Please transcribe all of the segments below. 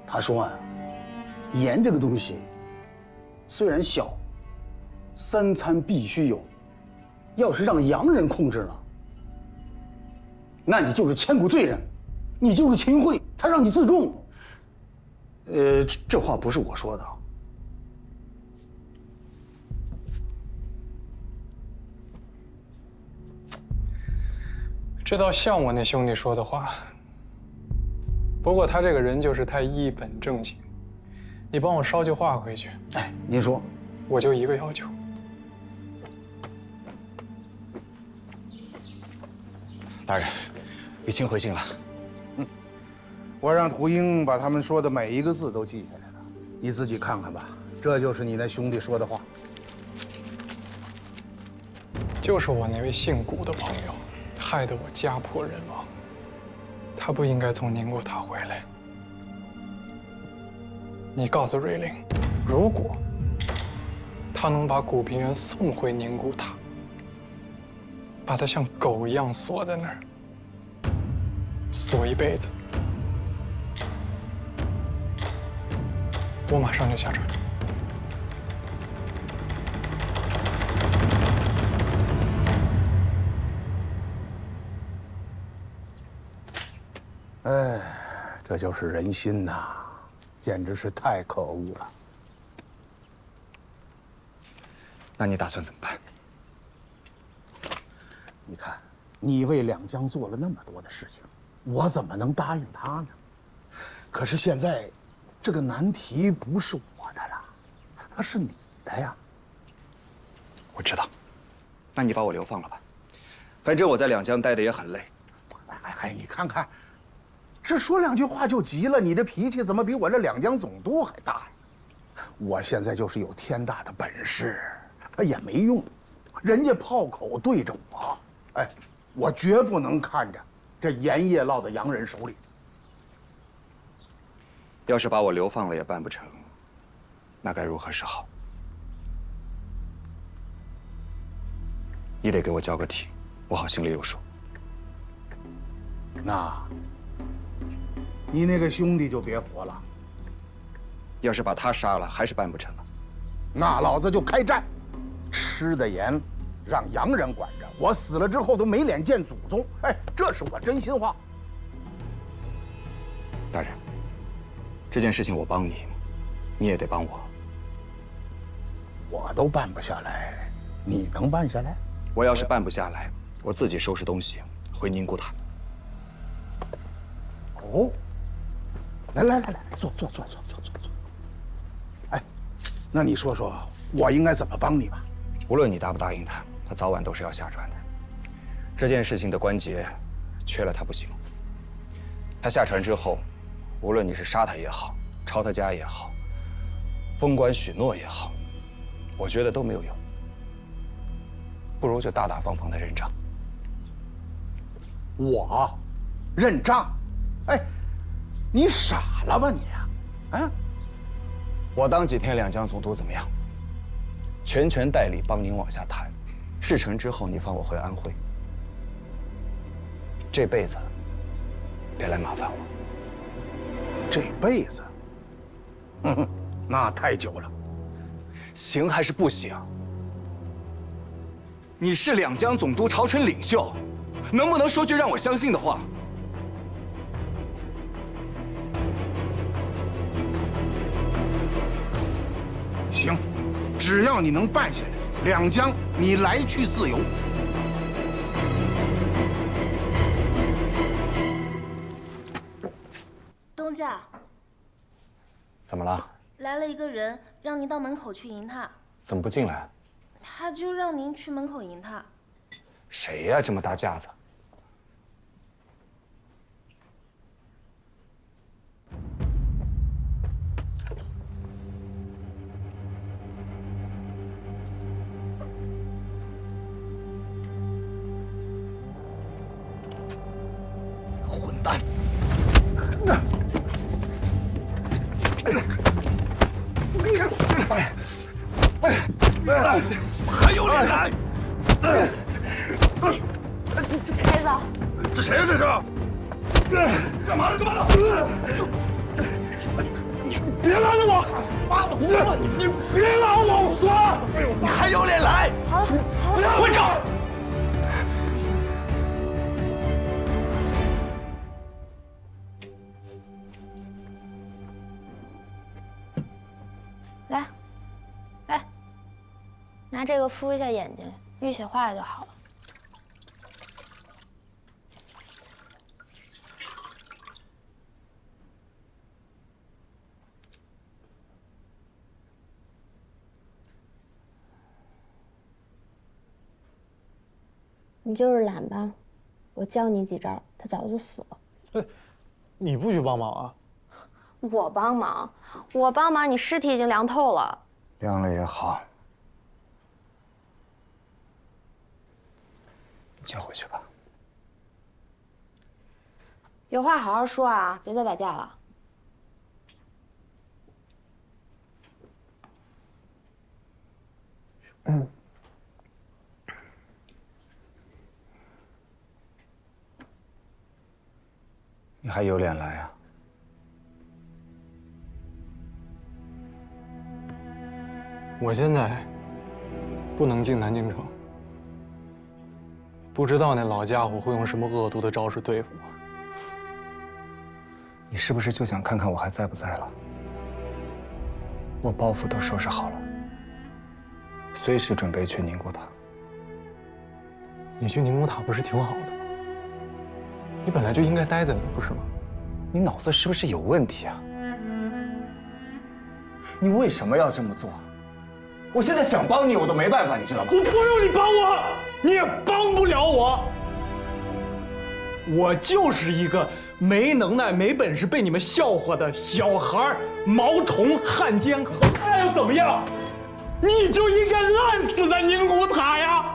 他说啊，盐这个东西虽然小，3餐必须有，要是让洋人控制了，那你就是千古罪人，你就是秦桧，他让你自重。这话不是我说的。这倒像我那兄弟说的话。不过他这个人就是太一本正经，你帮我捎句话回去。哎，您说，我就一个要求。大人，雨清回信了。我让胡英把他们说的每一个字都记下来了，你自己看看吧。这就是你那兄弟说的话。就是我那位姓古的朋友，害得我家破人亡。他不应该从宁古塔回来。你告诉瑞玲，如果他能把古平原送回宁古塔，把他像狗一样锁在那儿，锁一辈子，我马上就下船。哎，这就是人心呐，简直是太可恶了。那你打算怎么办？你看，你为两江做了那么多的事情，我怎么能答应他呢？可是现在，这个难题不是我的了，它是你的呀。我知道，那你把我流放了吧，反正我在两江待的也很累。哎，你看看，这说两句话就急了，你这脾气怎么比我这两江总督还大呀？我现在就是有天大的本事，他也没用，人家炮口对着我，哎，我绝不能看着这盐业落到洋人手里。要是把我流放了也办不成，那该如何是好？你得给我交个体，我好心里有数。那，你那个兄弟就别活了。要是把他杀了，还是办不成啊？那老子就开战，吃的盐让洋人管着，我死了之后都没脸见祖宗。哎，这是我真心话。大人，这件事情我帮你，你也得帮我。我都办不下来，你能办下来？我要是办不下来，我自己收拾东西回宁古塔。哦，来，坐。哎，那你说说，我应该怎么帮你吧？无论你答不答应他，他早晚都是要下船的。这件事情的关节，缺了他不行。他下船之后，无论你是杀他也好，抄他家也好，封官许诺也好，我觉得都没有用。不如就大大方方的认账。我认账？哎，你傻了吧你啊？啊！我当几天两江总督怎么样？全权代理帮您往下谈，事成之后你放我回安徽。这辈子别来麻烦我。这辈子？那太久了。行还是不行？你是两江总督，朝臣领袖，能不能说句让我相信的话？行，只要你能办下来，两江你来去自由。东家，怎么了？来了一个人，让您到门口去迎他。怎么不进来？他就让您去门口迎他。谁呀？这么大架子？混蛋！还有脸来！开子，这谁呀？这是？干嘛呢？你别老老说，你还有脸来？好了好了，混账！来，来，拿这个敷一下眼睛，淤血化了就好了。你就是懒吧？我教你几招，他早就死了。你不许帮忙啊！我帮忙，我帮忙，你尸体已经凉透了。凉了也好，先回去吧。有话好好说啊，别再打架了。你还有脸来啊？我现在不能进南京城，不知道那老家伙会用什么恶毒的招式对付我。你是不是就想看看我还在不在了？我包袱都收拾好了，随时准备去宁古塔。你去宁古塔不是挺好的吗？你本来就应该待在那儿，不是吗？你脑子是不是有问题啊？你为什么要这么做？我现在想帮你，我都没办法，你知道吗？我不用你帮我，你也帮不了我。我就是一个没能耐、没本事、被你们笑话的小孩、毛虫、汉奸，那又怎么样？你就应该烂死在宁古塔呀！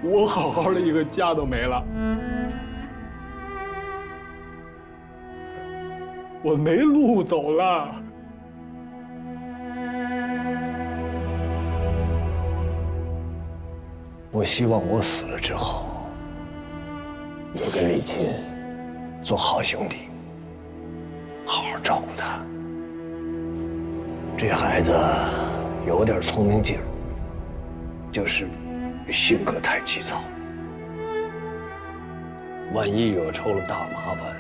我好好的一个家都没了，我没路走了。我希望我死了之后，我跟李琴做好兄弟，好好照顾他。这孩子有点聪明劲儿，就是性格太急躁。万一惹出了大麻烦，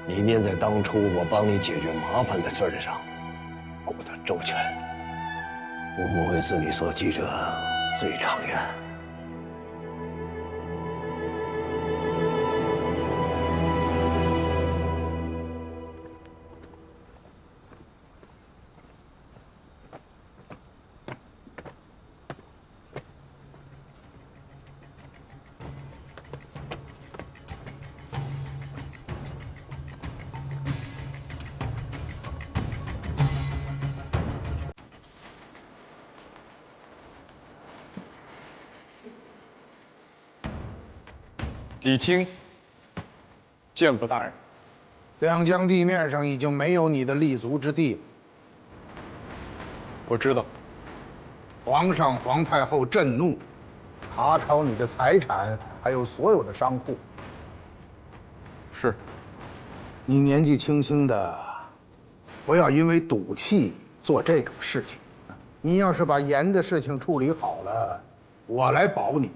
你念在当初我帮你解决麻烦的份上，顾得周全。我不会自你所记者最长远。李清，见过大人。两江地面上已经没有你的立足之地了。我知道。皇上、皇太后震怒，查抄你的财产，还有所有的商铺。是。你年纪轻轻的，不要因为赌气做这种事情。你要是把盐的事情处理好了，我来保你。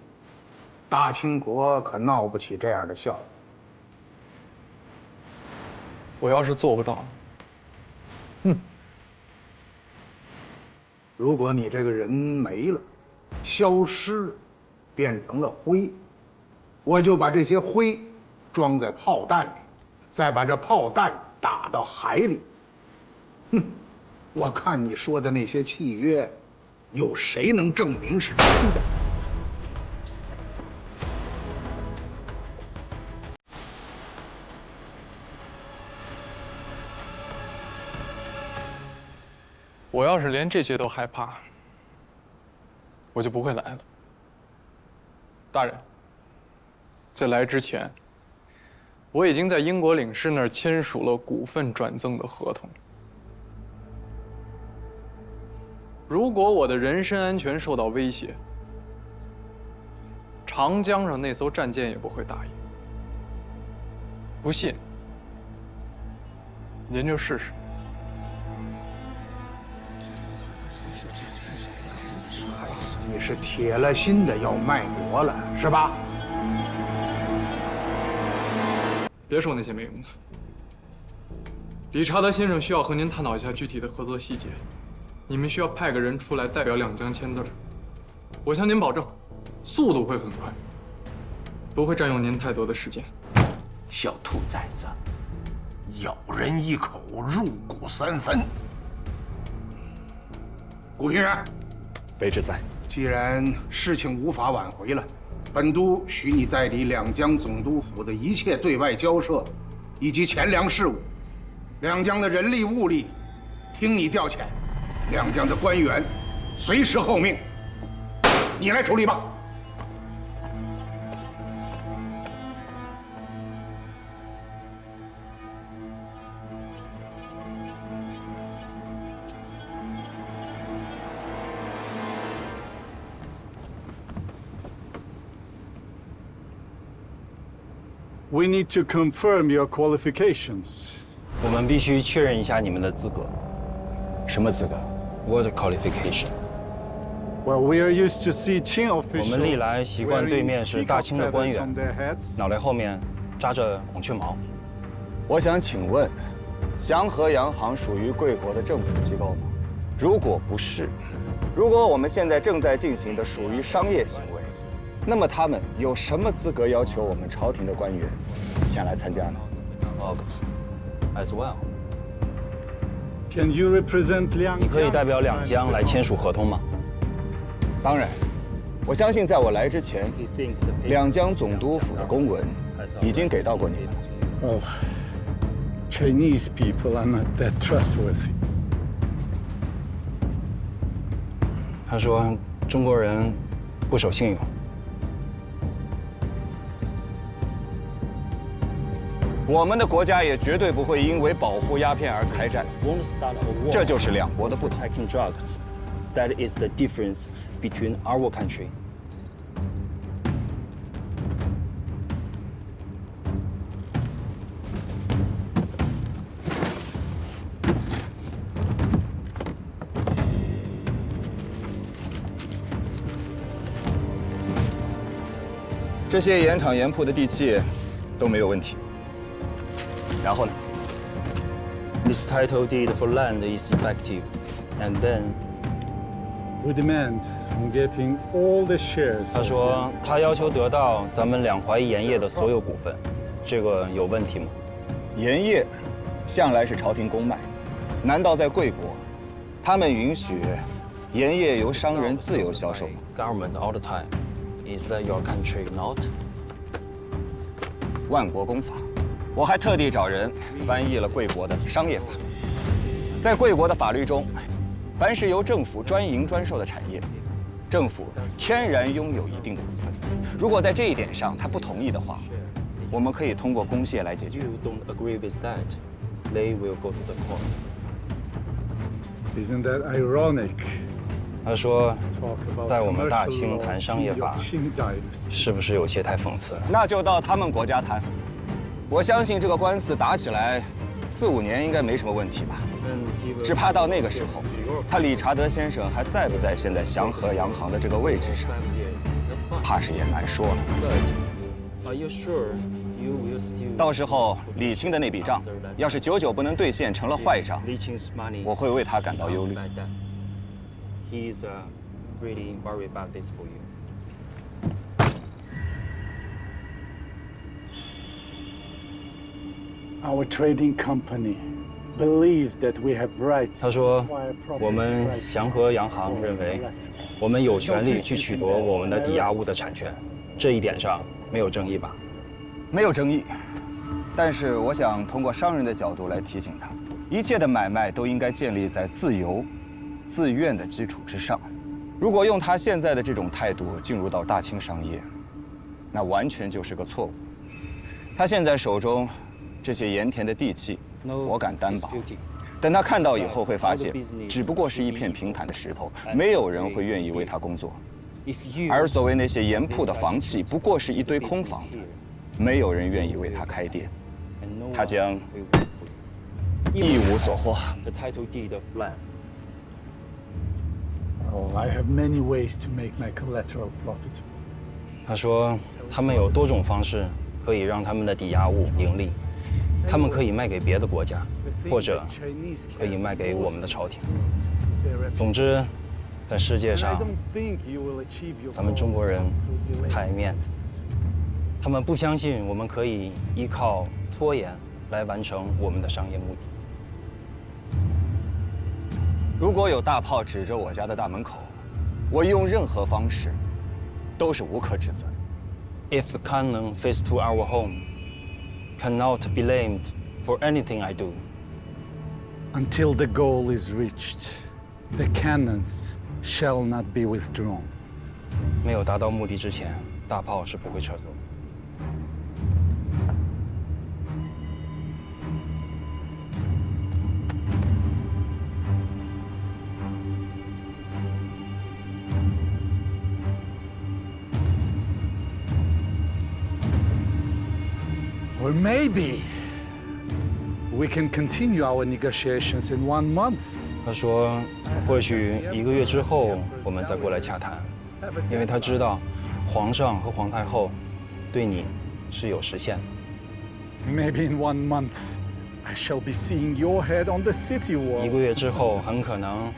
大清国可闹不起这样的笑话。我要是做不到，如果你这个人没了，消失，变成了灰，我就把这些灰装在炮弹里，再把这炮弹打到海里。我看你说的那些契约，有谁能证明是真的？我要是连这些都害怕，我就不会来了。大人，在来之前，我已经在英国领事那儿签署了股份转赠的合同。如果我的人身安全受到威胁，长江上那艘战舰也不会答应。不信，您就试试。你是铁了心的要卖国了，是吧？别说那些没用的。理查德先生需要和您探讨一下具体的合作细节，你们需要派个人出来代表两江签字。我向您保证，速度会很快，不会占用您太多的时间。小兔崽子，咬人一口，入骨三分。古平原，卑职在。既然事情无法挽回了，本都许你代理两江总督府的一切对外交涉，以及钱粮事务。两江的人力物力，听你调遣；两江的官员，随时候命。你来处理吧。We need to confirm your qualifications. 我们必须确认一下你们的资格。什么资格 What qualification？ Well, we are used to see Qing 我 officials 们历来习惯对面是大清的官 wearing peacock 员 feathers on，their heads. 脑袋后面扎着孔雀毛。我想请问，祥和洋行属于贵国的政府机构吗？如果不是，如果我们现在正在进行的属于商业行为，那么他们有什么资格要求我们朝廷的官员前来参加呢 August as well。 Can you represent 两江？你可以代表两江来签署合同吗？当然，我相信在我来之前，两江总督府的公文已经给到过你们。 Well, Chinese people are not that trustworthy. 他说中国人不守信用。 我们的国家也绝对不会因为保护鸦片而开战，这就是两国的不同。 That is the difference between our country. 这些盐场盐铺的地契都没有问题。然后呢？ This title deed for land is effective, and then We demand on getting all the shares. 他说他要求得到咱们两淮盐业的所有股份，这个有问题吗？盐业向来是朝廷公卖，难道在贵国，他们允许盐业由商人自由销售吗？ Government all the time. Is that your country not? 万国公法，我还特地找人翻译了贵国的商业法。在贵国的法律中，凡是由政府专营专售的产业，政府天然拥有一定的股份。如果在这一点上他不同意的话，我们可以通过公械来解决。 You don't agree with that? They will go to the court. Isn't that ironic? 他说， Talk about 在我们大 commercial 清谈 laws 商业 in your 法， Qing dynasty. 是不是有些太讽刺了？那就到他们国家谈。我相信这个官司打起来4、5年应该没什么问题吧。只怕到那个时候，他理查德先生还在不在现在祥和洋行的这个位置上，怕是也难说了。 Are you sure you will still? 到时候李清的那笔账，要是久久不能兑现，成了坏账， Li Qing's money. 我会为他感到忧虑。 Like that. He is really worried about this for you. Our trading company believes that we have rights. 他说，我们祥和洋行认为，我们有权利去取夺我们的抵押物的产权，这一点上没有争议吧？没有争议，但是我想通过商人的角度来提醒他，一切的买卖都应该建立在自由、自愿的基础之上。如果用他现在的这种态度进入到大清商业，那完全就是个错误。他现在手中这些盐田的地契，我敢担保，等他看到以后会发现，只不过是一片平坦的石头，没有人会愿意为他工作。而所谓那些盐铺的房契，不过是一堆空房子，没有人愿意为他开店。他将一无所获。 The title deed of land. Oh, I have many ways to make my collateral profitable. 他说，他们有多种方式可以让他们的抵押物盈利，他们可以卖给别的国家，或者可以卖给我们的朝廷。总之，在世界上，咱们中国人太爱面子，他们不相信我们可以依靠拖延来完成我们的商业目的。 如果有大炮指着我家的大门口，我用任何方式都是无可指责的。If the cannon fits to our home, cannot be blamed for anything I do. Until the goal is reached, the cannons shall not be withdrawn. 没有达到目的之前，大炮是不会撤走的。 Or maybe we can continue our negotiations in 1 month. 他说，或许1个月之后我们再过来洽谈，因为他知道，皇上和皇太后对你是有实现的。 Maybe in 1 month, I shall be seeing your head on the city wall. 1个月之后，很可能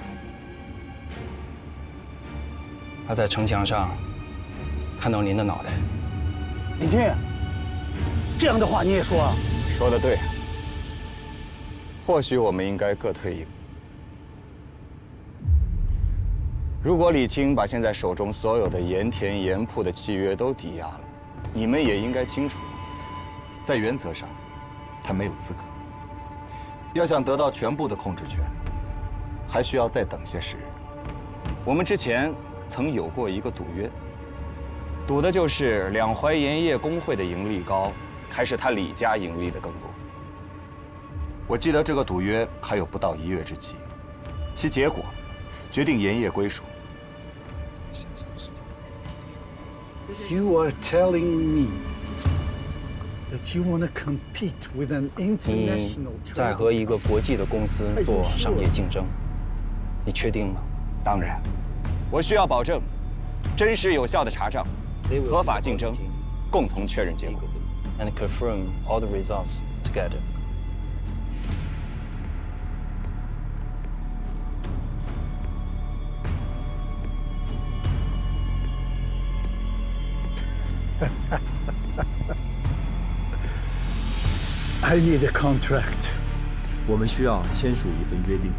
他在城墙上看到您的脑袋。李庆，这样的话你也说啊？说得对。或许我们应该各退一步。如果李清把现在手中所有的盐田盐铺的契约都抵押了，你们也应该清楚，在原则上，他没有资格。要想得到全部的控制权，还需要再等些时日。我们之前曾有过一个赌约，赌的就是两淮盐业工会的盈利高，还是他李家盈利的更多。我记得这个赌约还有不到1月之期，其结果决定盐业归属。 You are telling me that you want to compete with an 你 international 在和一个国际的公司做商业竞争，你确定吗？当然，我需要保证真实有效的查账，合法竞争，共同确认结果。 And confirm all the results together. I need a contract. 我们需要签署一份约定。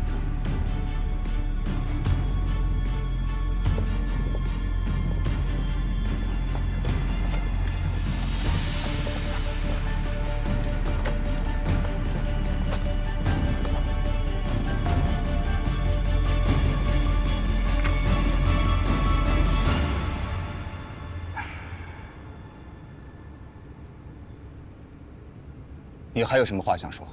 你还有什么话想说？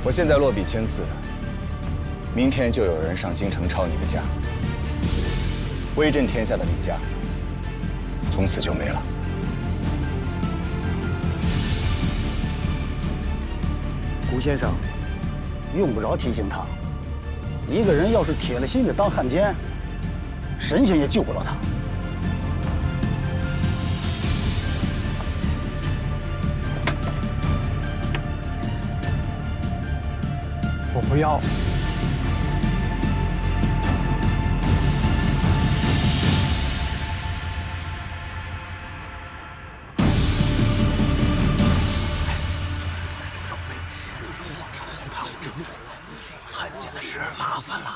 我现在落笔签字，明天就有人上京城抄你的家，威震天下的李家，从此就没了。顾先生，用不着提醒他，一个人要是铁了心的当汉奸，神仙也救不了他。 我不要。汉奸的事麻烦了。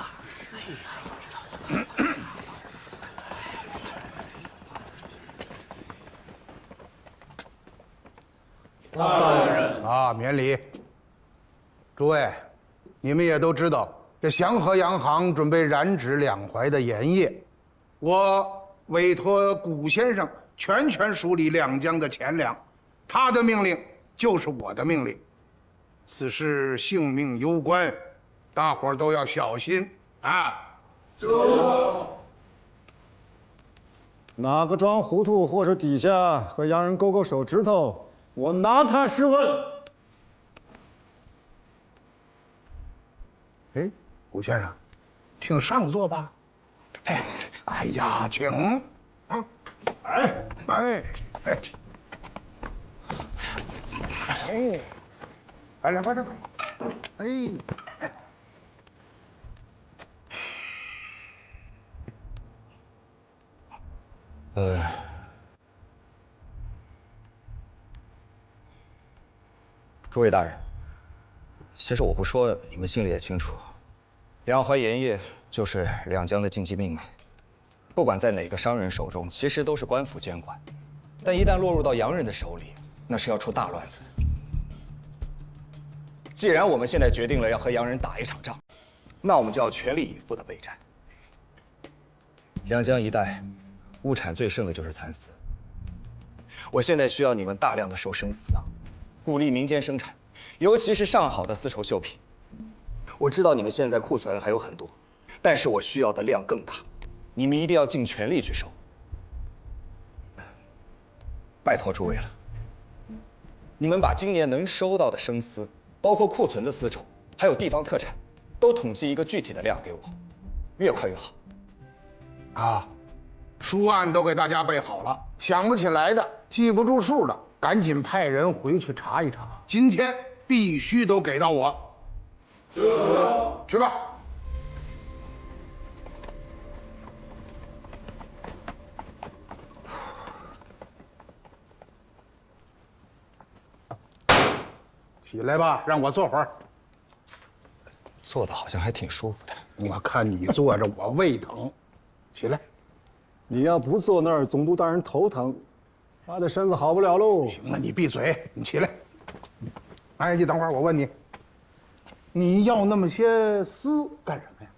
大人啊，免礼。诸位。 你们也都知道，这祥和洋行准备染指两淮的盐业，我委托古先生全权梳理两江的钱粮，他的命令就是我的命令。此事性命攸关，大伙儿都要小心啊！哪个装糊涂或是底下和洋人勾勾手指头，我拿他试问。哎，吴先生，请上座吧。哎呀，请。哎，来，快点。诸位大人，其实我不说，你们心里也清楚，两淮盐业就是两江的经济命脉，不管在哪个商人手中，其实都是官府监管，但一旦落入到洋人的手里，那是要出大乱子。既然我们现在决定了要和洋人打一场仗，那我们就要全力以赴的备战。两江一带物产最盛的就是蚕丝，我现在需要你们大量的收生丝啊，鼓励民间生产，尤其是上好的丝绸绣品。我知道你们现在库存还有很多，但是我需要的量更大，你们一定要尽全力去收。拜托诸位了，你们把今年能收到的生丝，包括库存的丝绸，还有地方特产，都统计一个具体的量给我，越快越好。啊，书案都给大家备好了，想不起来的、记不住数的，赶紧派人回去查一查。今天必须都给到我。去吧。起来吧，让我坐会儿。坐的好像还挺舒服的。我看你坐着，我胃疼。起来。你要不坐那儿，总督大人头疼，他的身子好不了喽。行了，你闭嘴，你起来。哎，你等会儿，我问你，你要那么些丝干什么呀？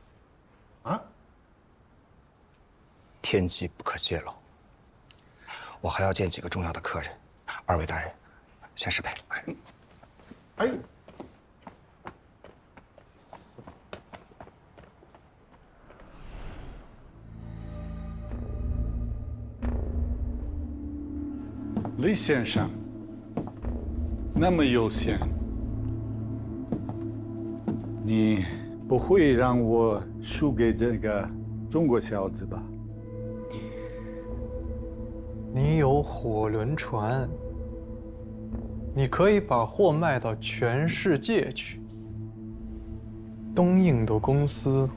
啊？天机不可泄露。我还要见几个重要的客人，二位大人，先失陪。哎。李先生，那么悠闲，你不会让我输给这个中国小子吧？你有火轮船，你可以把货卖到全世界去。东印度公司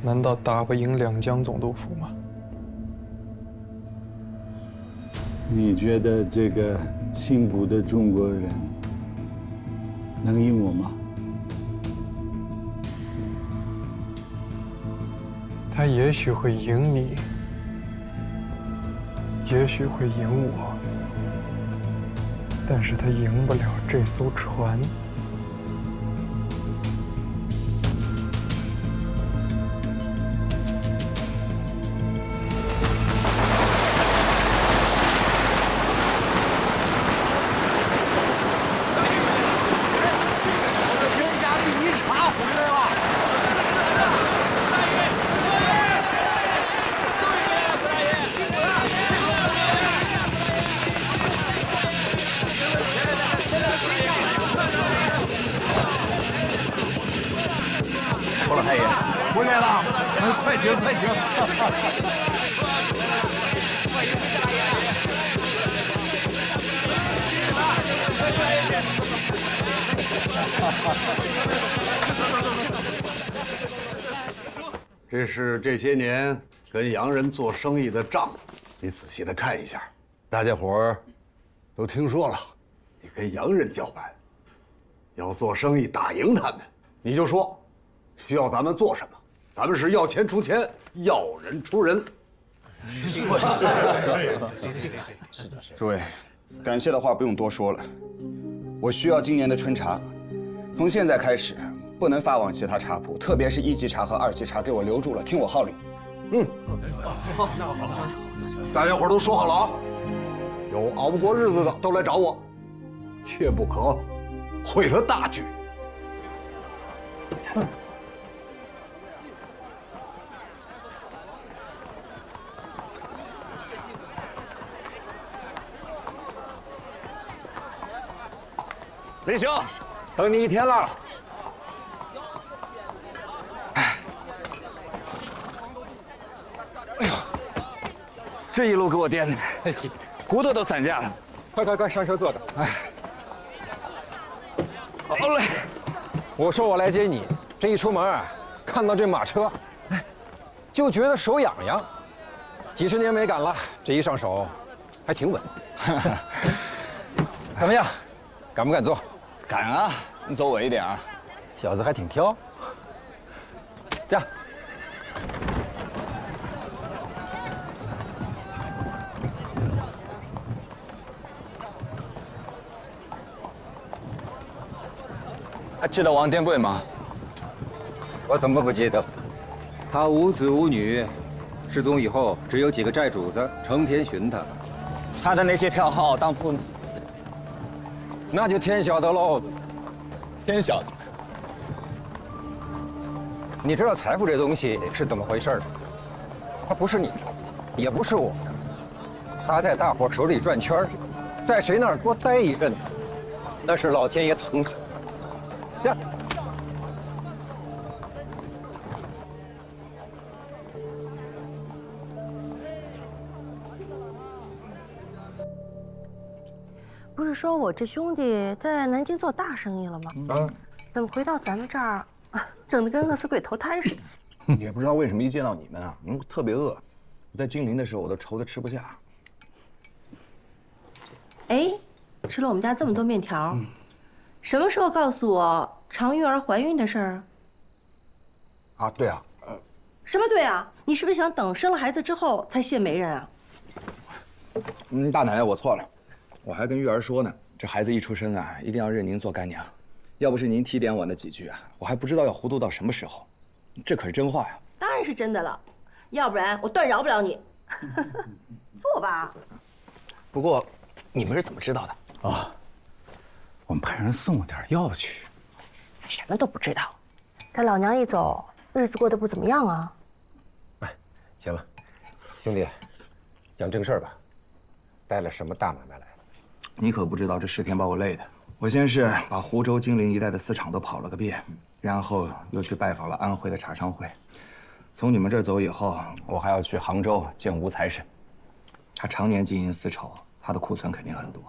难道打不赢两江总督府吗？你觉得这个幸福的中国人能赢我吗？他也许会赢你，也许会赢我，但是他赢不了这艘船。郭老太爷，回来了，快请快请。这是这些年跟洋人做生意的账，你仔细的看一下。大家伙儿都听说了，你跟洋人叫板，要做生意打赢他们，你就说需要咱们做什么，咱们是要钱出钱，要人出人。诸位，感谢的话不用多说了。我需要今年的春茶，从现在开始不能发往其他茶铺，特别是1级茶和2级茶，给我留住了，听我号令。好，大家伙都说好了啊，有熬不过日子的都来找我，切不可毁了大局。林兄，等你一天了。哎呦，这一路给我颠的，骨头都散架了。快，上车坐着。哎，好嘞。我说我来接你，这一出门啊，看到这马车，哎，就觉得手痒痒。几十年没赶了，这一上手，还挺稳。怎么样，敢不敢坐？敢啊！你走稳一点啊。小子还挺挑。这样。还记得王天贵吗？我怎么不记得？他无子无女，失踪以后只有几个债主子成天寻他。他的那些票号当铺呢？那就天晓得喽。天晓得。你知道财富这东西是怎么回事的？它不是你的，也不是我的，它在大伙手里转圈儿，在谁那儿多待一阵，那是老天爷疼他。这样。不是说我这兄弟在南京做大生意了吗？怎么回到咱们这儿，整得跟饿死鬼投胎似的？也不知道为什么一见到你们啊，特别饿。我在金陵的时候，我都愁得吃不下。哎，吃了我们家这么多面条，什么时候告诉我常玉儿怀孕的事儿啊？对啊。什么对啊？你是不是想等生了孩子之后才谢媒人啊？大奶奶，我错了。我还跟玉儿说呢，这孩子一出生啊，一定要认您做干娘。要不是您提点我那几句啊，我还不知道要糊涂到什么时候。这可是真话呀。当然是真的了，要不然我断饶不了你。坐吧。不过，你们是怎么知道的？啊，我们派人送了点药去。什么都不知道，这老娘一走，日子过得不怎么样啊。哎，行了，兄弟，讲正事儿吧。带了什么大买卖来？你可不知道这10天把我累的。我先是把湖州、金陵一带的私厂都跑了个遍，然后又去拜访了安徽的茶商会。从你们这儿走以后，我还要去杭州见吴财神。他常年经营丝绸，他的库存肯定很多。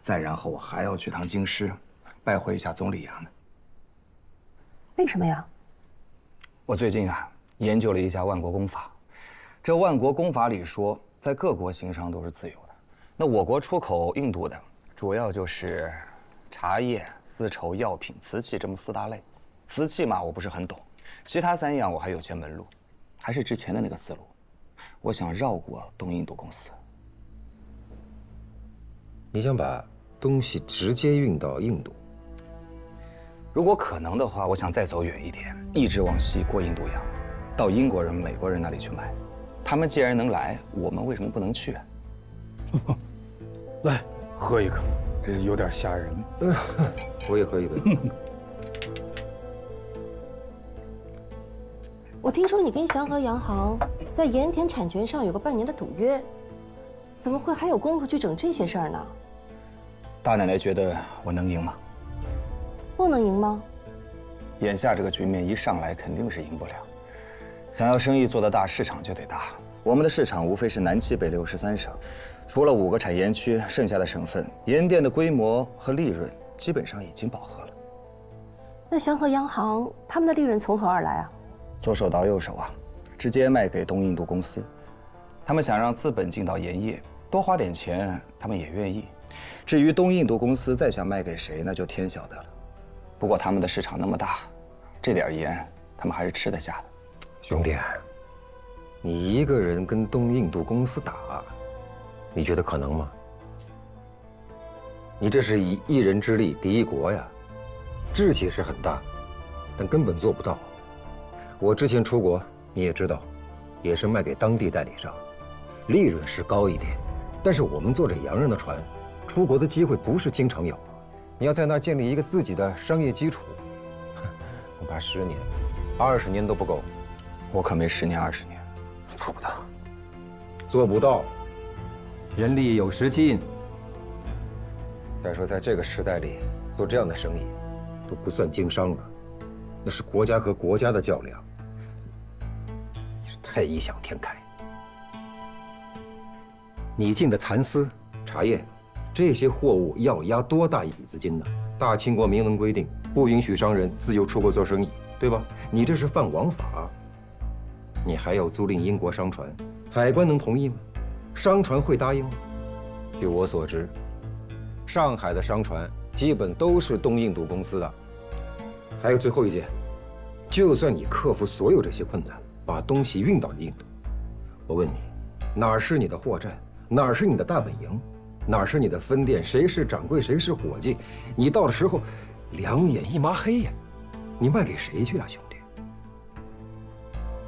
再然后我还要去趟京师，拜会一下总理衙门。为什么呀？我最近啊研究了一下万国公法。这万国公法里说，在各国行商都是自由的。那我国出口印度的，主要就是茶叶、丝绸、药品、瓷器这么4大类。瓷器嘛，我不是很懂，其他3样我还有些门路，还是之前的那个思路。我想绕过东印度公司。你想把东西直接运到印度？如果可能的话，我想再走远一点，一直往西过印度洋，到英国人、美国人那里去卖。他们既然能来，我们为什么不能去啊？来，喝一个，这有点吓人。我也喝一杯。我听说你跟祥和洋行在盐田产权上有个半年的赌约，怎么会还有功夫去整这些事儿呢？大奶奶觉得我能赢吗？不能赢吗？眼下这个局面一上来肯定是赢不了。想要生意做得大，市场就得大。我们的市场无非是南七北六13省，除了5个产盐区，剩下的省份盐店的规模和利润基本上已经饱和了。那祥和洋行他们的利润从何而来啊？左手倒右手啊，直接卖给东印度公司。他们想让资本进到盐业，多花点钱，他们也愿意。至于东印度公司再想卖给谁，那就天晓得了。不过他们的市场那么大，这点盐他们还是吃得下的。兄弟，你一个人跟东印度公司打，你觉得可能吗？你这是以一人之力敌一国呀，志气是很大，但根本做不到。我之前出国，你也知道，也是卖给当地代理商，利润是高一点，但是我们做这洋人的船，出国的机会不是经常有。你要在那儿建立一个自己的商业基础，恐怕10年、20年都不够。我可没10年20年，做不到，做不到。人力有时尽。再说，在这个时代里，做这样的生意，都不算经商了，那是国家和国家的较量，你是太异想天开。你进的蚕丝、茶叶，这些货物要押多大一笔资金呢？大清国明文规定，不允许商人自由出国做生意，对吧？你这是犯王法。你还要租赁英国商船，海关能同意吗？商船会答应吗？据我所知，上海的商船基本都是东印度公司的。还有最后一件，就算你克服所有这些困难，把东西运到印度，我问你，哪儿是你的货站？哪儿是你的大本营？哪儿是你的分店？谁是掌柜？谁是伙计？你到的时候，两眼一抹黑呀！你卖给谁去啊，兄弟？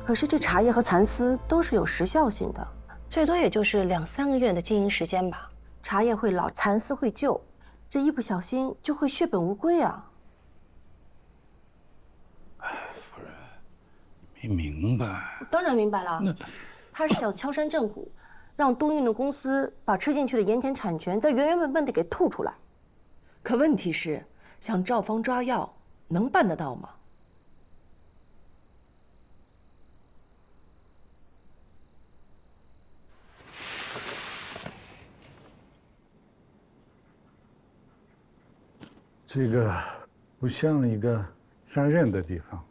可是这茶叶和蚕丝都是有时效性的，最多也就是2、3个月的经营时间吧。茶叶会老，蚕丝会旧，这一不小心就会血本无归啊！夫人，你没明白？我当然明白了，他是想敲山震虎，让东印的公司把吃进去的盐田产权再原本的给吐出来。可问题是，想照方抓药，能办得到吗？这个不像一个上任的地方。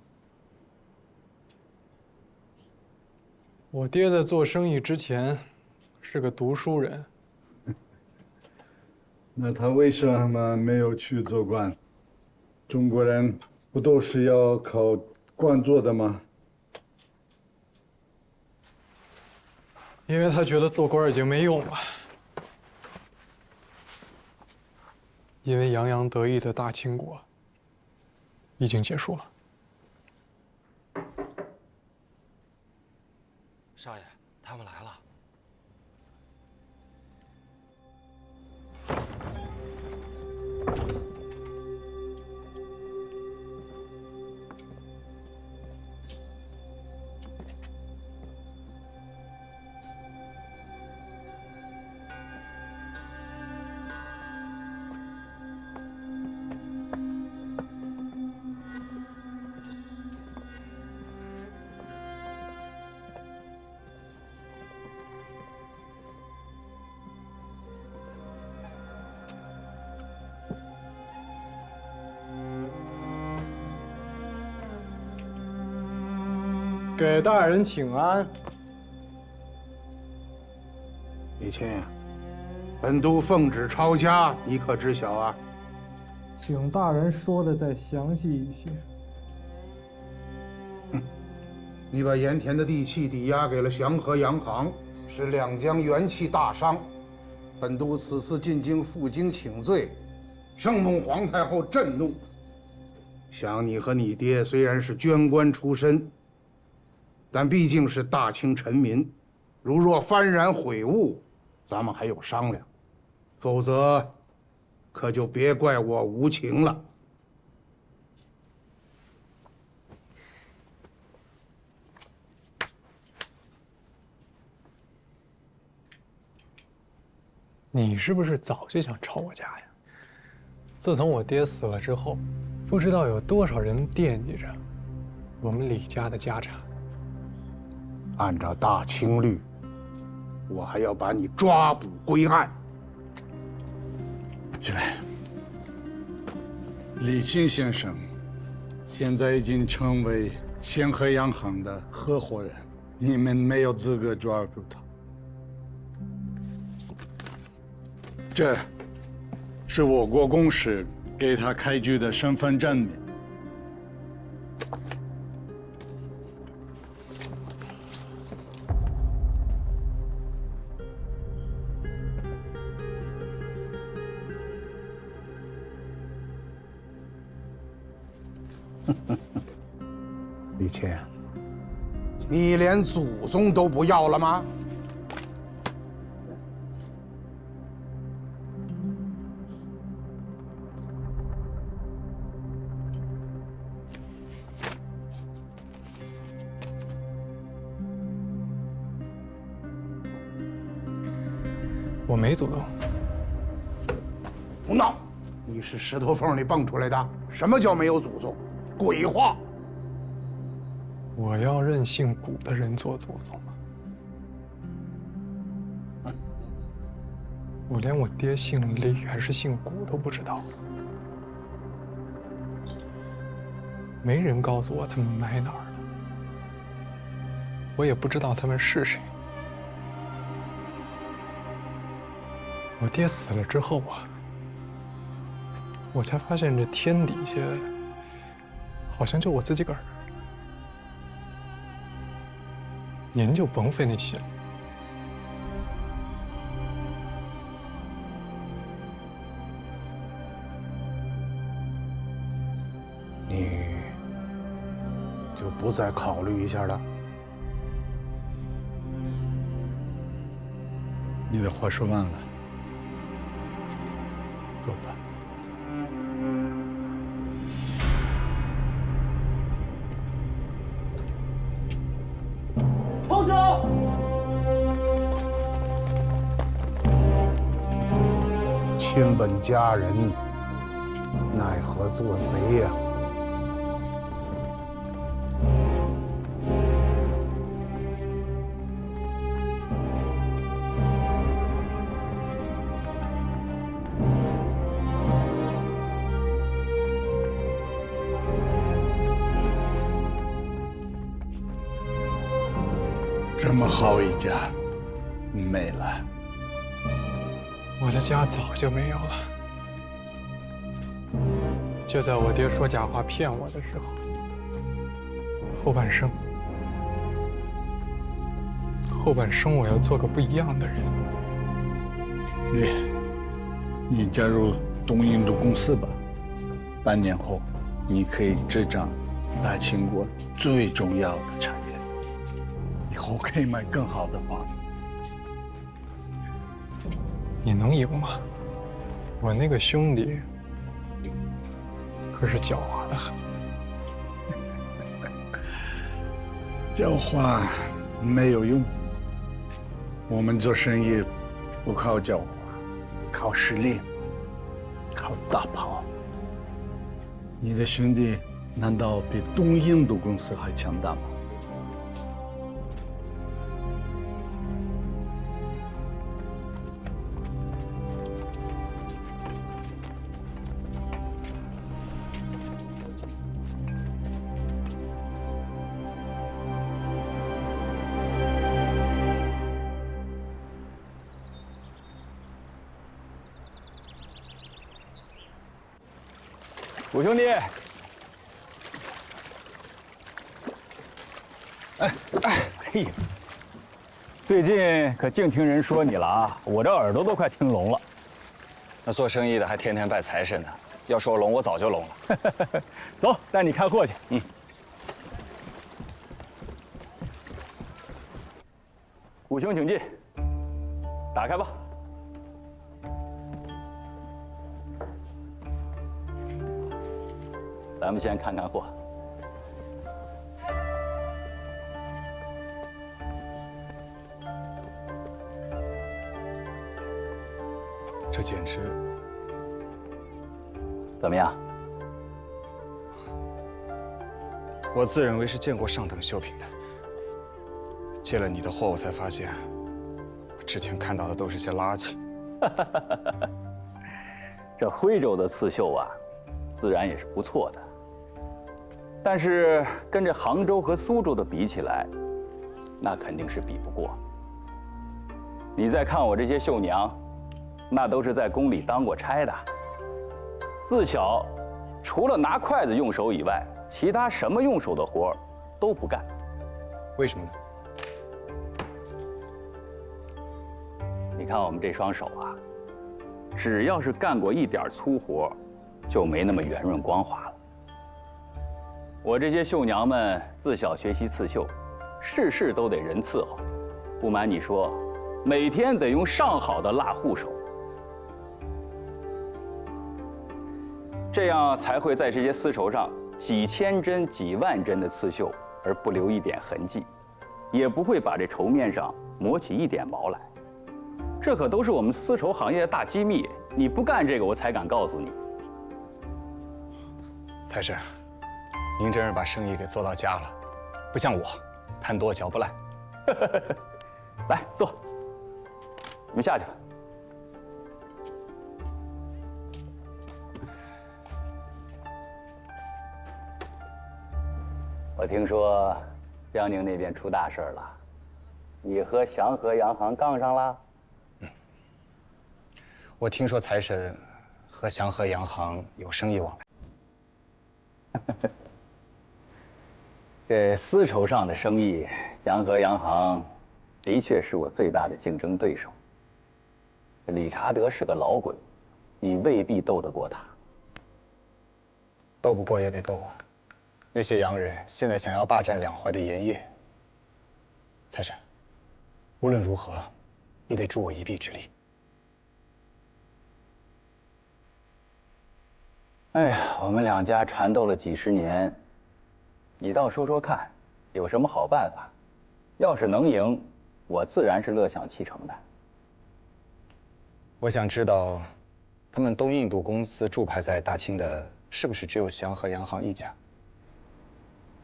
我爹在做生意之前是个读书人。那他为什么没有去做官？中国人不都是要考官做的吗？因为他觉得做官已经没用了。因为洋洋得意的大清国已经结束了。少爷，他们来了。给大人请安。李钦，本都奉旨抄家，你可知晓啊？请大人说的再详细一些。你把盐田的地契抵押给了祥和洋行，使两江元气大伤。本都此次进京赴京请罪，圣母皇太后震怒。想你和你爹虽然是捐官出身，但毕竟是大清臣民，如若幡然悔悟，咱们还有商量；否则，可就别怪我无情了。你是不是早就想抄我家呀？自从我爹死了之后，不知道有多少人惦记着我们李家的家产。按照大清律，我还要把你抓捕归案。是嘞，李钦先生现在已经成为祥和洋行的合伙人，你们没有资格抓住他。这是我国公使给他开具的身份证明。李钦，你连祖宗都不要了吗？我没祖宗。不闹，你是石头缝里蹦出来的？什么叫没有祖宗？鬼话！我要认姓古的人做祖宗吗？我连我爹姓李还是姓古都不知道，没人告诉我他们埋哪儿了，我也不知道他们是谁。我爹死了之后啊，我才发现这天底下好像就我自己个儿。您就甭费那心了。你就不再考虑一下了？你的话说完了，走吧。抽手！亲本家人，奈何做贼呀？这么好一家，没了。我的家早就没有了。就在我爹说假话骗我的时候，后半生我要做个不一样的人。你加入东印度公司吧。半年后，你可以执掌大清国最重要的产业，以后可以买更好的房子。你能赢吗？我那个兄弟可是狡猾的很。狡猾没有用，我们做生意不靠狡猾，靠实力，靠大炮。你的兄弟难道比东印度公司还强大吗？五兄弟，哎呀，最近可净听人说你了啊！我这耳朵都快听聋了。那做生意的还天天拜财神呢，要说聋我早就聋了。走，带你看货去。嗯。五兄请进，打开吧。咱们先看看货。这简直……怎么样？我自认为是见过上等绣品的，接了你的货，我才发现，我之前看到的都是些垃圾。这徽州的刺绣啊，自然也是不错的。但是跟这杭州和苏州的比起来，那肯定是比不过。你再看我这些绣娘，那都是在宫里当过差的，自小除了拿筷子用手以外，其他什么用手的活儿都不干。为什么呢？你看我们这双手啊，只要是干过一点粗活，就没那么圆润光滑了。我这些绣娘们自小学习刺绣，事事都得人伺候。不瞒你说，每天得用上好的蜡护手，这样才会在这些丝绸上几千针、几万针的刺绣，而不留一点痕迹，也不会把这绸面上磨起一点毛来。这可都是我们丝绸行业的大机密，你不干这个，我才敢告诉你，财神，您真是把生意给做到家了，不像我，贪多嚼不烂。来坐，你们下去吧。我听说江宁那边出大事了，你和祥和洋行杠上了？我听说财神和祥和洋行有生意往来。这丝绸上的生意，祥和洋行的确是我最大的竞争对手。理查德是个老鬼，你未必斗得过他。斗不过也得斗啊！那些洋人现在想要霸占两淮的盐业。财神，无论如何，你得助我一臂之力。哎呀，我们两家缠斗了几十年，你倒说说看，有什么好办法？要是能赢，我自然是乐享其成的。我想知道，他们东印度公司驻派在大清的，是不是只有祥和洋行一家？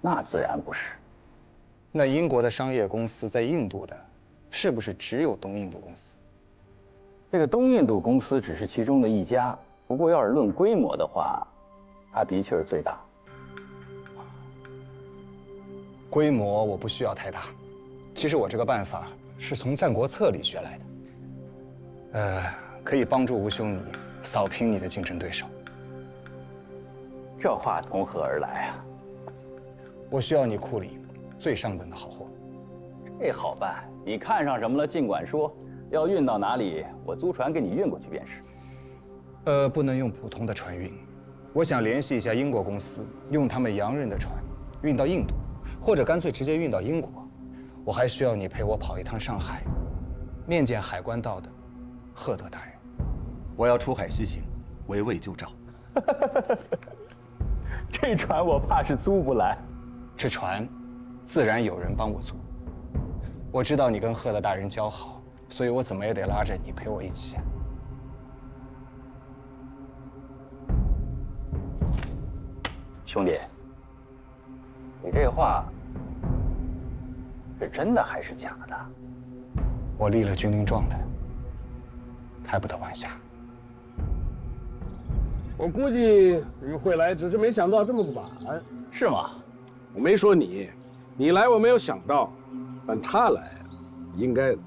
那自然不是。那英国的商业公司在印度的，是不是只有东印度公司？这个东印度公司只是其中的一家，不过要是论规模的话，它的确是最大。规模我不需要太大，其实我这个办法是从《战国策》里学来的，可以帮助吴兄你扫平你的竞争对手。这话从何而来啊？我需要你库里最上等的好货。这好办，你看上什么了尽管说，要运到哪里，我租船给你运过去便是。不能用普通的船运，我想联系一下英国公司，用他们洋人的船运到印度，或者干脆直接运到英国。我还需要你陪我跑一趟上海，面见海关道的赫德大人。我要出海西行，围魏救赵。这船我怕是租不来。这船，自然有人帮我租。我知道你跟赫德大人交好，所以我怎么也得拉着你陪我一起。兄弟，你这话是真的还是假的？我立了军令状的，开不得玩笑。我估计你会来，只是没想到这么晚。是吗？我没说你，你来我没有想到，但他来，应该的。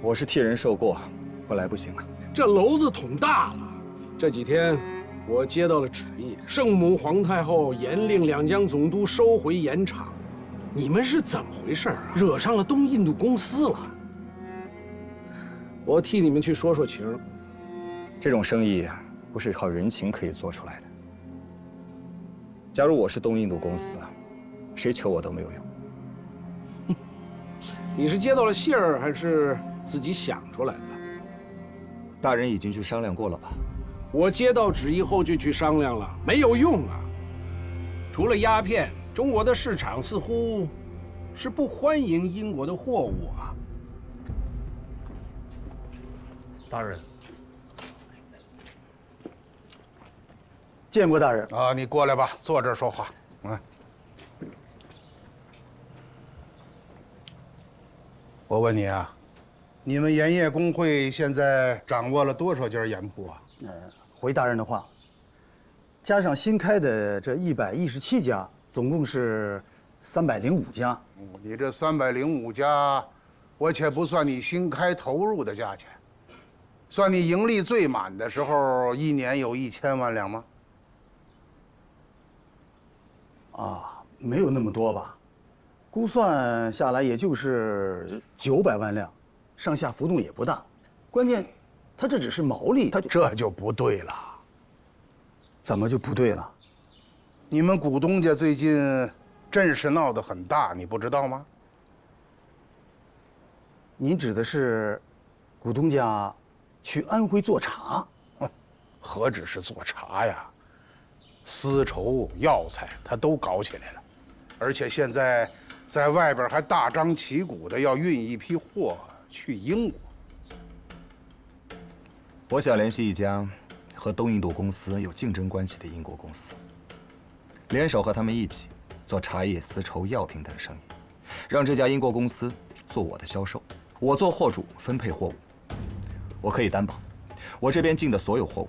我是替人受过，不来不行啊。这篓子捅大了。这几天我接到了旨意，圣母皇太后严令两江总督收回盐场。你们是怎么回事啊？惹上了东印度公司了。我替你们去说说情。这种生意不是靠人情可以做出来的。假如我是东印度公司，谁求我都没有用。你是接到了信儿，还是自己想出来的？大人已经去商量过了吧？我接到旨意后就去商量了，没有用啊。除了鸦片，中国的市场似乎是不欢迎英国的货物啊。大人，见过大人啊，你过来吧，坐这儿说话。我问你啊，你们盐业工会现在掌握了多少家盐铺啊？回大人的话，加上新开的这117家，总共是305家。你这305家，我且不算你新开投入的价钱，算你盈利最满的时候，一年有1000万两吗？啊，没有那么多吧，估算下来也就是900万辆，上下浮动也不大。关键，它这只是毛利，这就不对了。怎么就不对了？你们股东家最近阵势闹得很大，你不知道吗？您指的是股东家去安徽做茶？何止是做茶呀，丝绸、药材他都搞起来了，而且现在在外边还大张旗鼓的要运一批货去英国。我想联系一家和东印度公司有竞争关系的英国公司，联手和他们一起做茶叶、丝绸、药品等生意，让这家英国公司做我的销售，我做货主分配货物。我可以担保，我这边进的所有货物，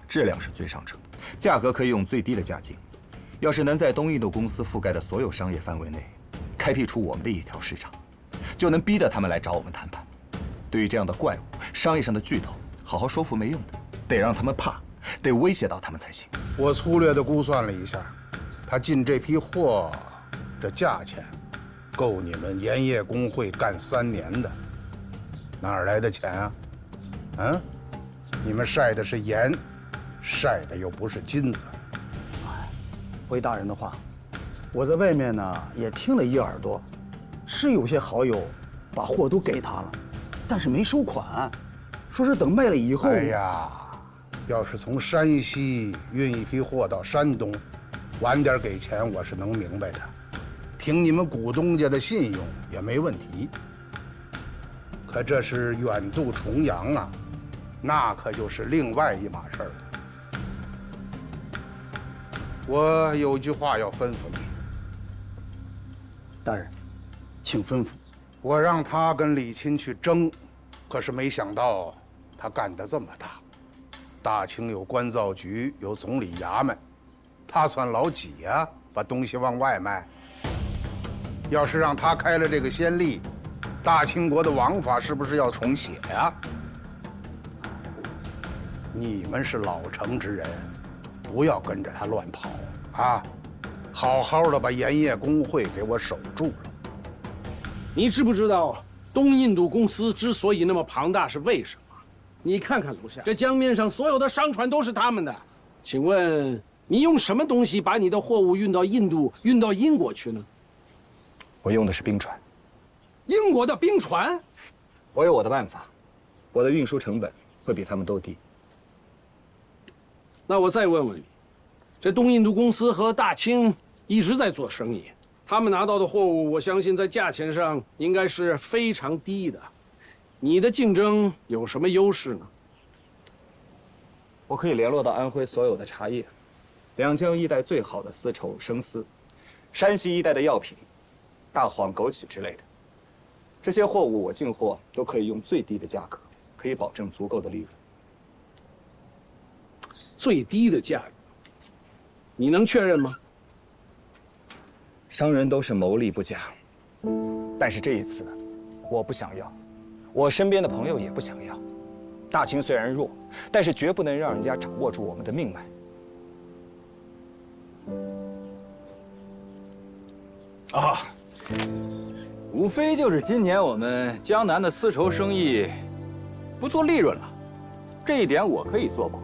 质量是最上乘的，价格可以用最低的价金。要是能在东印度公司覆盖的所有商业范围内，开辟出我们的一条市场，就能逼得他们来找我们谈判。对于这样的怪物，商业上的巨头，好好说服没用的，得让他们怕，得威胁到他们才行。我粗略的估算了一下，他进这批货，这价钱，够你们盐业工会干3年的，哪儿来的钱啊？嗯，你们晒的是盐，晒的又不是金子。回大人的话，我在外面呢也听了一耳朵，是有些好友把货都给他了，但是没收款，说是等卖了以后。哎呀，要是从山西运一批货到山东，晚点给钱我是能明白的，凭你们股东家的信用也没问题。可这是远渡重洋啊，那可就是另外一码事儿了。我有句话要吩咐你，大人，请吩咐。我让他跟李钦去争，可是没想到他干得这么大。大清有关造局，有总理衙门，他算老几呀？把东西往外卖。要是让他开了这个先例，大清国的王法是不是要重写呀？你们是老成之人，不要跟着他乱跑啊！好好的把盐业工会给我守住了。你知不知道东印度公司之所以那么庞大是为什么？你看看楼下这江面上所有的商船都是他们的。请问你用什么东西把你的货物运到印度、运到英国去呢？我用的是冰船。英国的冰船？我有我的办法，我的运输成本会比他们都低。那我再问问你，这东印度公司和大清一直在做生意，他们拿到的货物，我相信在价钱上应该是非常低的。你的竞争有什么优势呢？我可以联络到安徽所有的茶叶，两江一带最好的丝绸、生丝，山西一带的药品，大黄、枸杞之类的。这些货物我进货都可以用最低的价格，可以保证足够的利润。最低的价格，你能确认吗？商人都是谋利不假，但是这一次，我不想要，我身边的朋友也不想要。大清虽然弱，但是绝不能让人家掌握住我们的命脉。啊，无非就是今年我们江南的丝绸生意不做利润了，这一点我可以做保。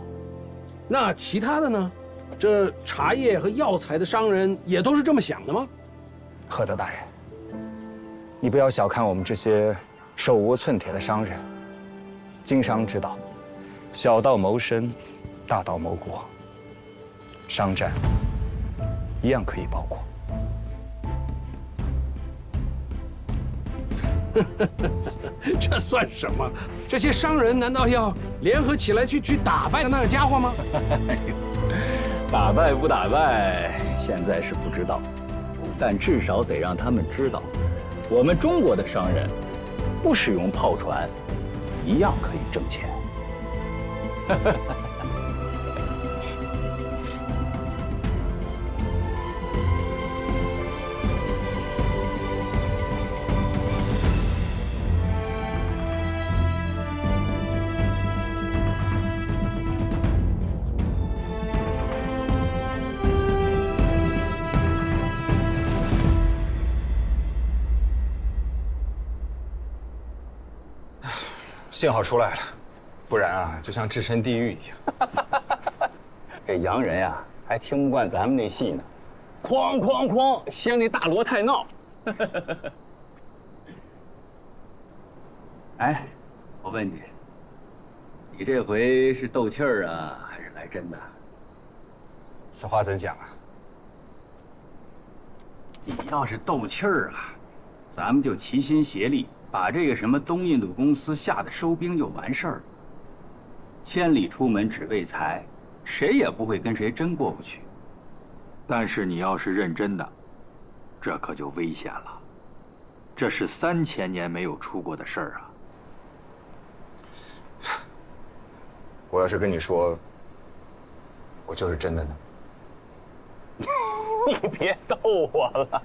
那其他的呢？这茶叶和药材的商人也都是这么想的吗？赫德大人，你不要小看我们这些手无寸铁的商人。经商之道，小到谋生，大到谋国，商战一样可以包括。这算什么？这些商人难道要联合起来去打败那个家伙吗？打败不打败，现在是不知道，但至少得让他们知道，我们中国的商人不使用炮船，一样可以挣钱。幸好出来了，不然啊，就像置身地狱一样。这洋人呀，还听不惯咱们那戏呢，哐哐哐，掀那大锣太闹。哎，我问你，你这回是斗气儿啊，还是来真的？此话怎讲啊？你要是斗气儿啊，咱们就齐心协力，把这个什么东印度公司吓得收兵就完事儿了。千里出门只为财，谁也不会跟谁真过不去。但是你要是认真的，这可就危险了。这是3000年没有出过的事儿啊！我要是跟你说，我就是真的呢？你别逗我了，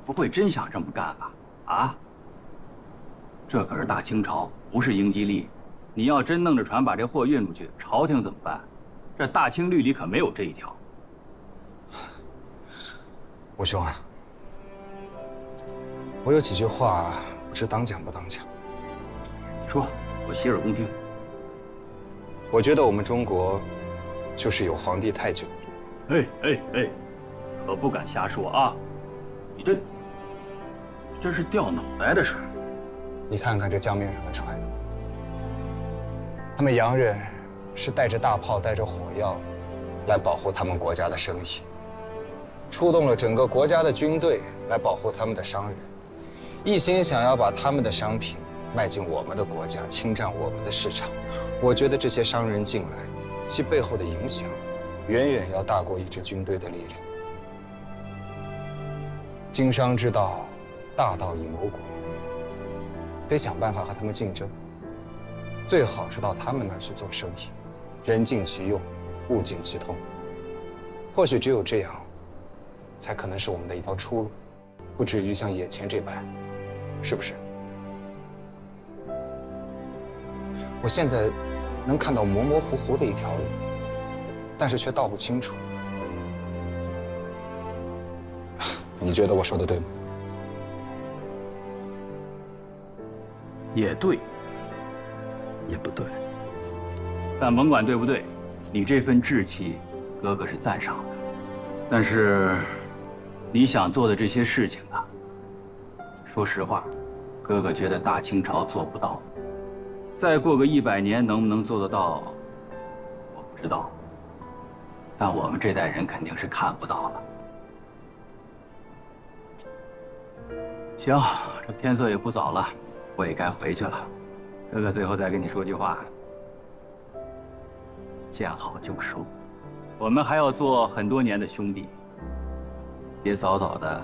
不会真想这么干吧？啊？这可是大清朝，不是英吉利。你要真弄着船把这货运出去，朝廷怎么办？这大清律里可没有这一条。吴兄啊，我有几句话不知当讲不当讲。说，我洗耳恭听。我觉得我们中国就是有皇帝太久。哎，可不敢瞎说啊！你这是掉脑袋的事儿。你看看这江面上的船，他们洋人是带着大炮、带着火药来保护他们国家的生意，出动了整个国家的军队来保护他们的商人，一心想要把他们的商品卖进我们的国家，侵占我们的市场。我觉得这些商人进来，其背后的影响远远要大过一支军队的力量。经商之道，大道以谋国，得想办法和他们竞争。最好是到他们那儿去做生意，人尽其用，物尽其通。或许只有这样，才可能是我们的一条出路，不至于像眼前这般，是不是？我现在能看到模模糊糊的一条路，但是却道不清楚。你觉得我说的对吗？也对，也不对。但甭管对不对，你这份志气，哥哥是赞赏的。但是，你想做的这些事情啊，说实话，哥哥觉得大清朝做不到。再过个100年，能不能做得到，我不知道。但我们这代人肯定是看不到了。行，这天色也不早了，我也该回去了。哥哥最后再跟你说句话：见好就收。我们还要做很多年的兄弟，别早早的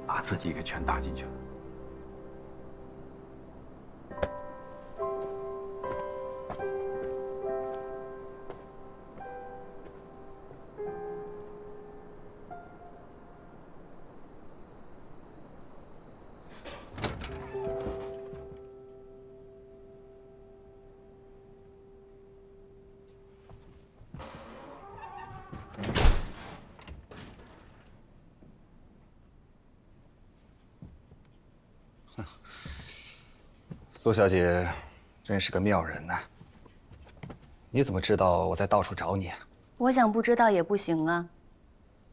把自己给全搭进去了。苏小姐真是个妙人呐！你怎么知道我在到处找你啊？我想不知道也不行啊。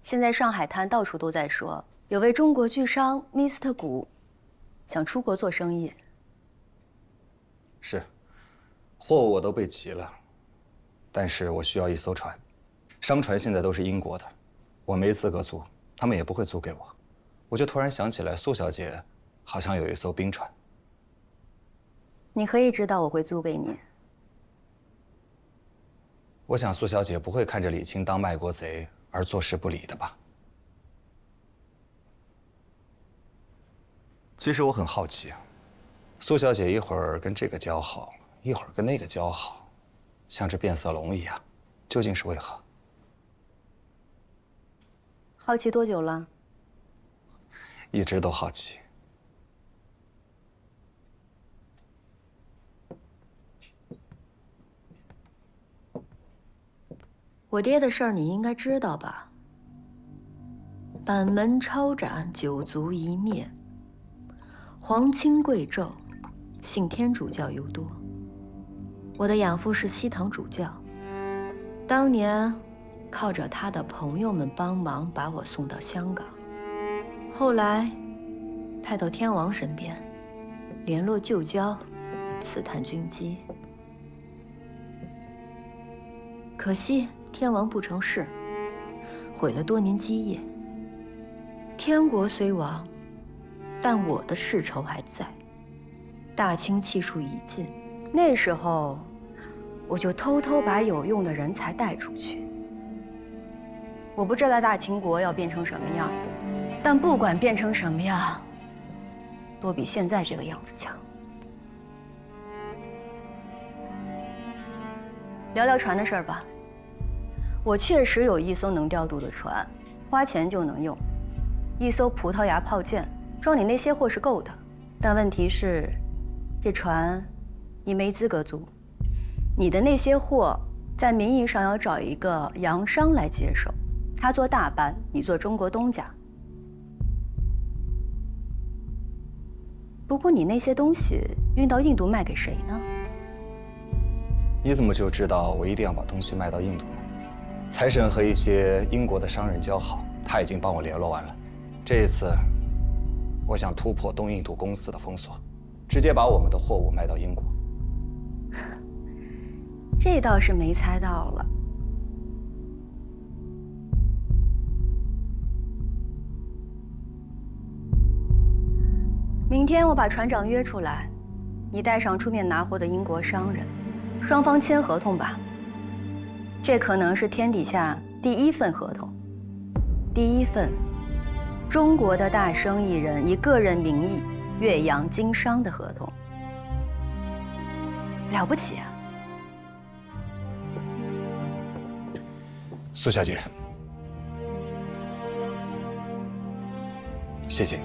现在上海滩到处都在说，有位中国巨商Mr. 谷想出国做生意。是，货物我都备齐了，但是我需要一艘船。商船现在都是英国的，我没资格租，他们也不会租给我。我就突然想起来，苏小姐好像有一艘冰船。你可以知道我会租给你。我想苏小姐不会看着李青当卖国贼而坐视不理的吧？其实我很好奇啊，苏小姐一会儿跟这个交好，一会儿跟那个交好，像只变色龙一样，究竟是为何？好奇多久了？一直都好奇。我爹的事儿你应该知道吧？板门抄斩，九族一灭。皇亲贵胄，信天主教尤多。我的养父是西堂主教，当年靠着他的朋友们帮忙把我送到香港，后来派到天王身边，联络旧交，刺探军机。可惜天王不成事，毁了多年基业。天国虽亡，但我的世仇还在。大清气数已尽，那时候，我就偷偷把有用的人才带出去。我不知道大秦国要变成什么样，但不管变成什么样，都比现在这个样子强。聊聊船的事儿吧。我确实有一艘能调度的船，花钱就能用。一艘葡萄牙炮舰，装你那些货是够的。但问题是，这船你没资格租。你的那些货，在名义上要找一个洋商来接手，他做大班，你做中国东家。不过你那些东西运到印度卖给谁呢？你怎么就知道我一定要把东西卖到印度呢？财神和一些英国的商人交好，他已经帮我联络完了。这一次，我想突破东印度公司的封锁，直接把我们的货物卖到英国。这倒是没猜到了。明天我把船长约出来，你带上出面拿货的英国商人，双方签合同吧。这可能是天底下第一份合同，第一份中国的大生意人以个人名义越洋经商的合同，了不起啊！苏小姐，谢谢你。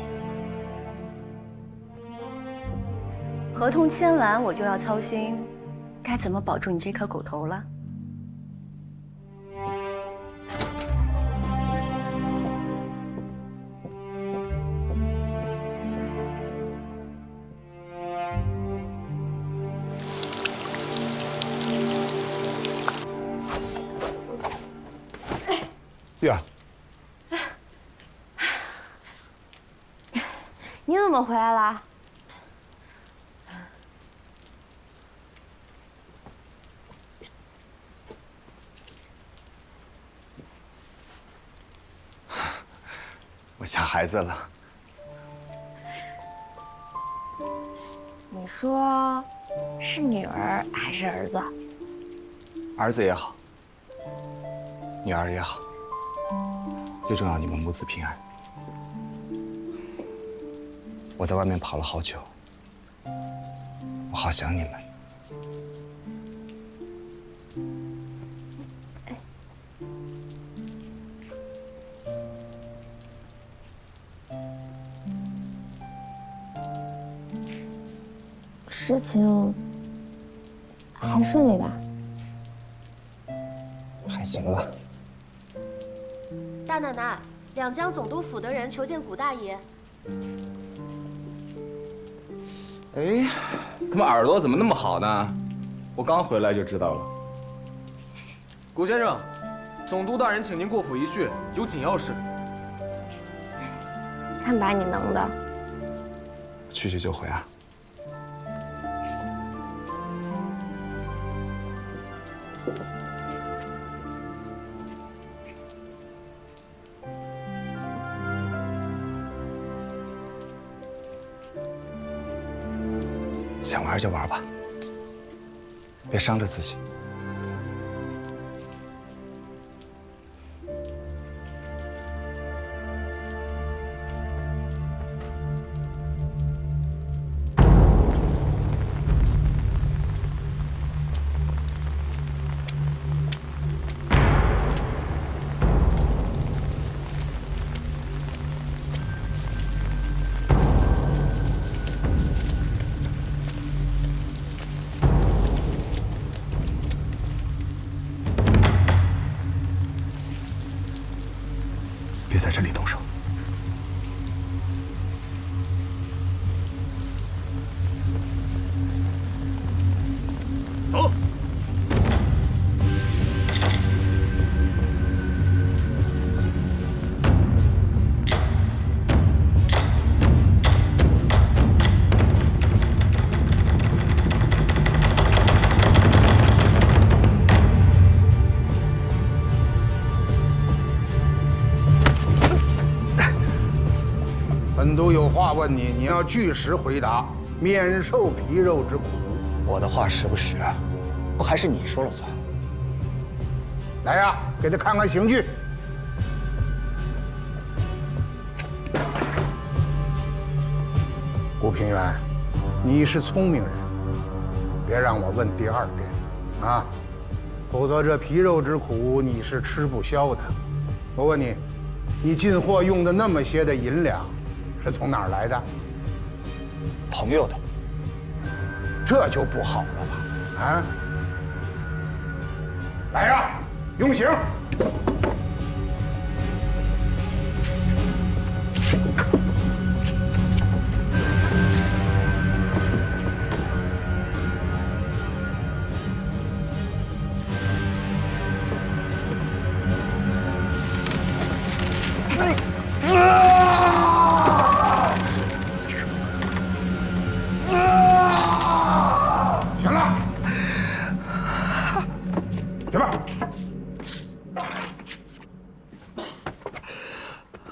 合同签完，我就要操心该怎么保住你这颗狗头了。玉儿，你怎么回来了？我想孩子了。你说是女儿还是儿子？儿子也好，女儿也好，最重要你们母子平安。我在外面跑了好久，我好想你们。事情还顺利吧？还行吧。大奶奶，两江总督府的人求见谷大爷。哎，他们耳朵怎么那么好呢？我刚回来就知道了。谷先生，总督大人请您过府一叙，有紧要事。看把你能的！去就回啊。想玩就玩吧，别伤着自己。别在这里动手。走。本都有话问你，你要据实回答，免受皮肉之苦。我的话实不实，不还是你说了算？来呀，给他看看刑具。顾平原，你是聪明人，别让我问第二遍啊，否则这皮肉之苦你是吃不消的。我问你，你进货用的那么些的银两，是从哪儿来的？朋友的。这就不好了吧？啊！来呀，用刑！行了，去吧。